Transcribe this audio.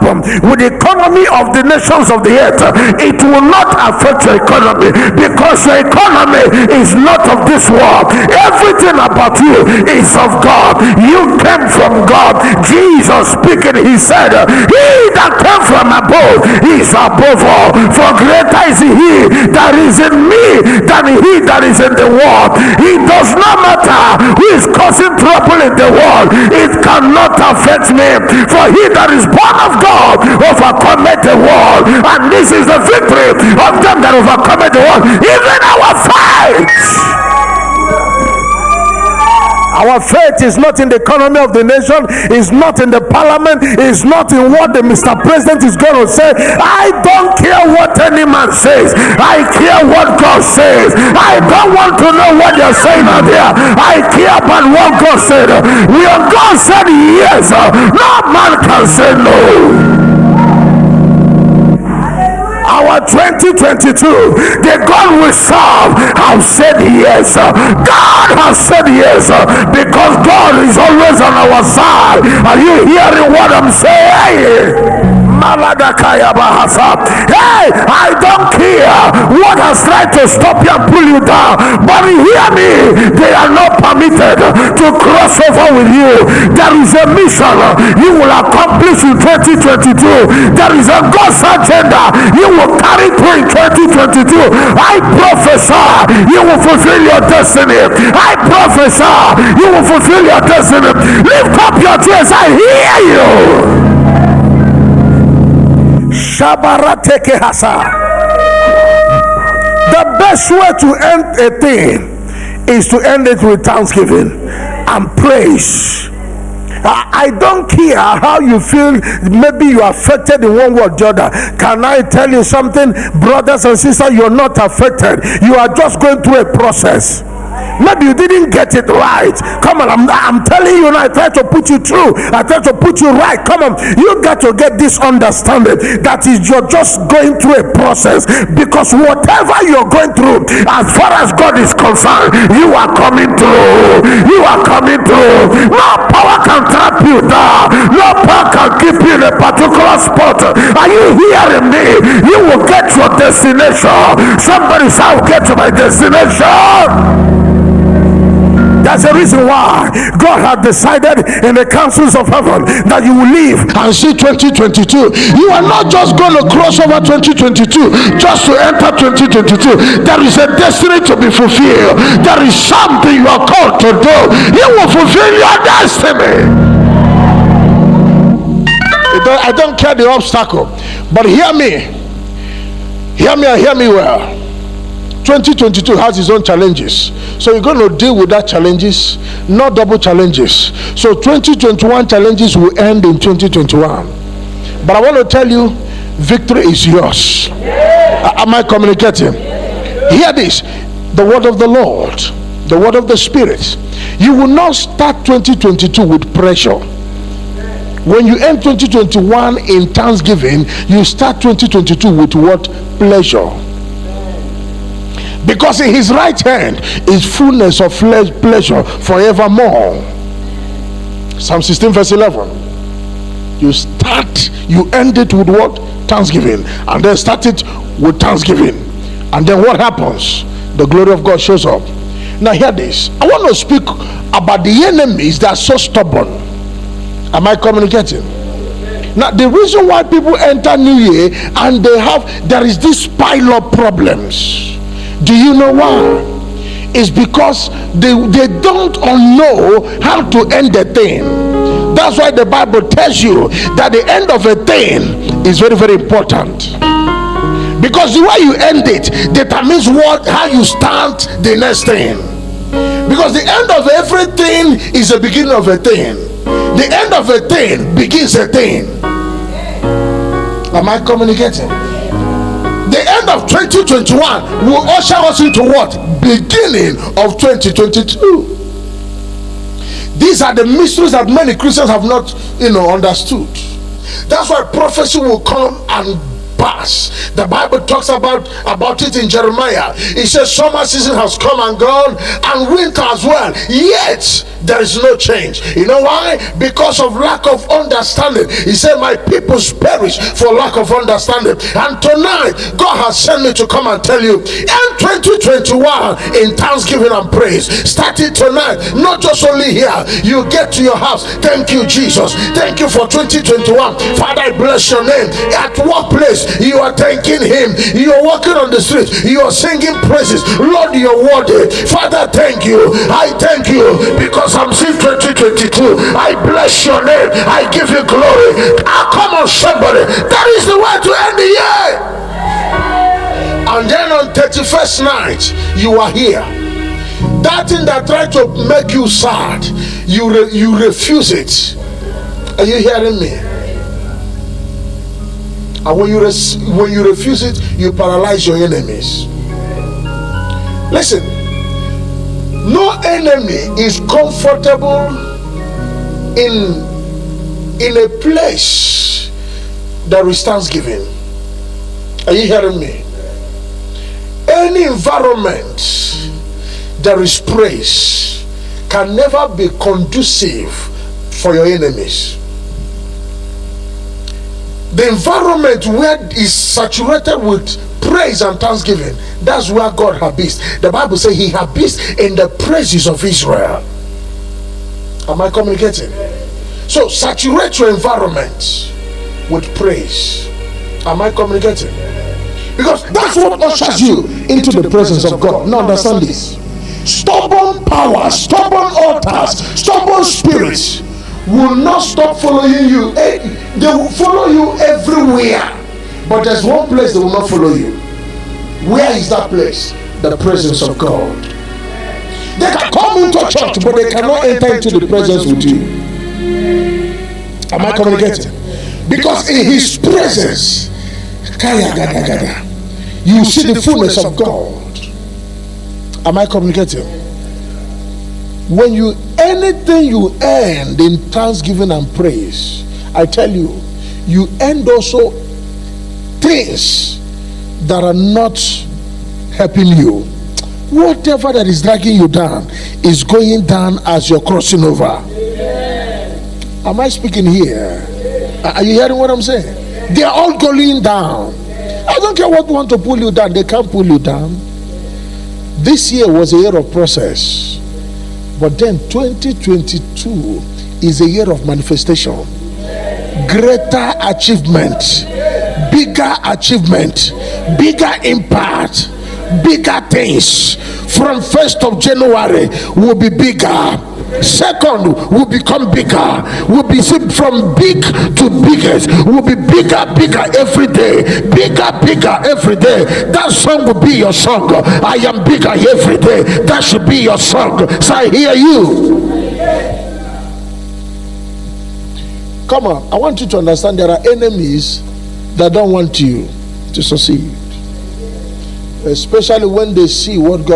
happen with the economy of the nations of the earth, it will not affect your economy, because your economy is not of this world. Everything about you is of God. You came from God. Jesus speaking, he said, he that came from above is above all, for greater is he that is in me than he that is in the world. It does not matter who is causing trouble in the world, it cannot affect me, for he that is born of God overcometh the world, and this is the victory of them that overcometh the world, even our fight. Our faith is not in the economy of the nation, is not in the parliament, is not in what the Mr. President is going to say. I don't care what any man says. I care what God says. I don't want to know what you're saying out there. I care about what God said. When God said yes, no man can say no. Our 2022, the God we serve has said yes. God has said yes, because God is always on our side. Are you hearing what I'm saying? Hey, I don't care what has tried to stop you and pull you down, but hear me, they are not permitted to cross over with you. There is a mission you will accomplish in 2022. There is a God's agenda you will carry through in 2022. I prophesy you will fulfill your destiny. I prophesy you will fulfill your destiny. Lift up your tears, I hear you. Shabarateke hasa. The best way to end a thing is to end it with thanksgiving and praise. I don't care how you feel. Maybe you are affected in one way or the other. Can I tell you something, brothers and sisters? You're not affected. You are just going through a process. Maybe you didn't get it right. Come on, I'm telling you now. I try to put you through. I try to put you right. Come on, you got to get this understanding that is you're just going through a process, because whatever you're going through, as far as God is concerned, you are coming through. You are coming through. No power can trap you down. No power can keep you in a particular spot. Are you hearing me? You will get your destination. Somebody say, I'll get to my destination. That's the reason why God had decided in the councils of heaven that you will live and see 2022. You are not just going to cross over 2022 just to enter 2022. There is a destiny to be fulfilled. There is something you are called to do. You will fulfill your destiny. I don't care the obstacle, but hear me and hear me well. 2022 has its own challenges, so you're going to deal with that challenges, not double challenges. So 2021 challenges will end in 2021, but I want to tell you, victory is yours. Am I communicating? Hear this, the word of the Lord, the word of the Spirit. You will not start 2022 with pressure. When you end 2021 in thanksgiving, you start 2022 with what? Pleasure. Because in his right hand is fullness of pleasure forevermore. Psalm 16 verse 11. You end it with what? Thanksgiving. And then start it with thanksgiving. And then what happens? The glory of God shows up. Now hear this. I want to speak about the enemies that are so stubborn. Am I communicating? Now the reason why people enter New Year and there is this pile of problems. Do you know why? It's because they don't know how to end the thing. That's why the Bible tells you that the end of a thing is very, very important. Because the way you end it determines how you start the next thing. Because the end of everything is the beginning of a thing. The end of a thing begins a thing. Am I communicating? The end of 2021 will usher us into what? Beginning of 2022. These are the mysteries that many Christians have not, understood. That's why prophecy will come and pass. The Bible talks about it in Jeremiah. It says summer season has come and gone, and winter as well. Yet there is no change. You know why? Because of lack of understanding. He said, my peoples perish for lack of understanding. And tonight, God has sent me to come and tell you, end 2021 in thanksgiving and praise. Starting tonight, not just only here, you get to your house. Thank you, Jesus. Thank you for 2021. Father, I bless your name. At workplace, you are thanking him. You are walking on the street, you are singing praises. Lord, you are worthy. Father, thank you. I thank you because I'm seeing 2022. I bless your name. I give you glory. Come on, somebody. That is the way to end the year. And then on 31st night, you are here. That thing that tried to make you sad, you refuse it. Are you hearing me? And when you refuse it, you paralyze your enemies. Listen, no enemy is comfortable in a place that is thanksgiving. Are you hearing me? Any environment that is praise can never be conducive for your enemies. The environment where is saturated with praise and thanksgiving, that's where God habits. The Bible says he habits in the praises of Israel. Am I communicating? So saturate your environment with praise. Am I communicating? Because that's what ushers you into the presence of God. Now understand this. Stubborn powers, stubborn altars, stubborn spirits will not stop following you. They will follow you everywhere, but there's one place they will not follow you. Where is that place? The presence of God. They can come into church, but they cannot enter into the presence with you. Am I communicating? Because in his presence, you see the fullness of God. Am I communicating? When anything you earn in thanksgiving and praise, I tell you, you earn also things that are not helping you. Whatever that is dragging you down is going down as you're crossing over. Am I speaking here? Are you hearing what I'm saying? They are all going down. I don't care what want to pull you down, they can't pull you down. This year was a year of process, but then 2022 is a year of manifestation. Greater achievement, bigger achievement, bigger impact, bigger things. From 1st of January will be bigger. Second will become bigger. Will be from big to biggest. Will be bigger every day. Bigger every day. That song will be your song. I am bigger every day. That should be your song. So I hear you. Come on, I want you to understand there are enemies that don't want you to succeed, especially when they see what God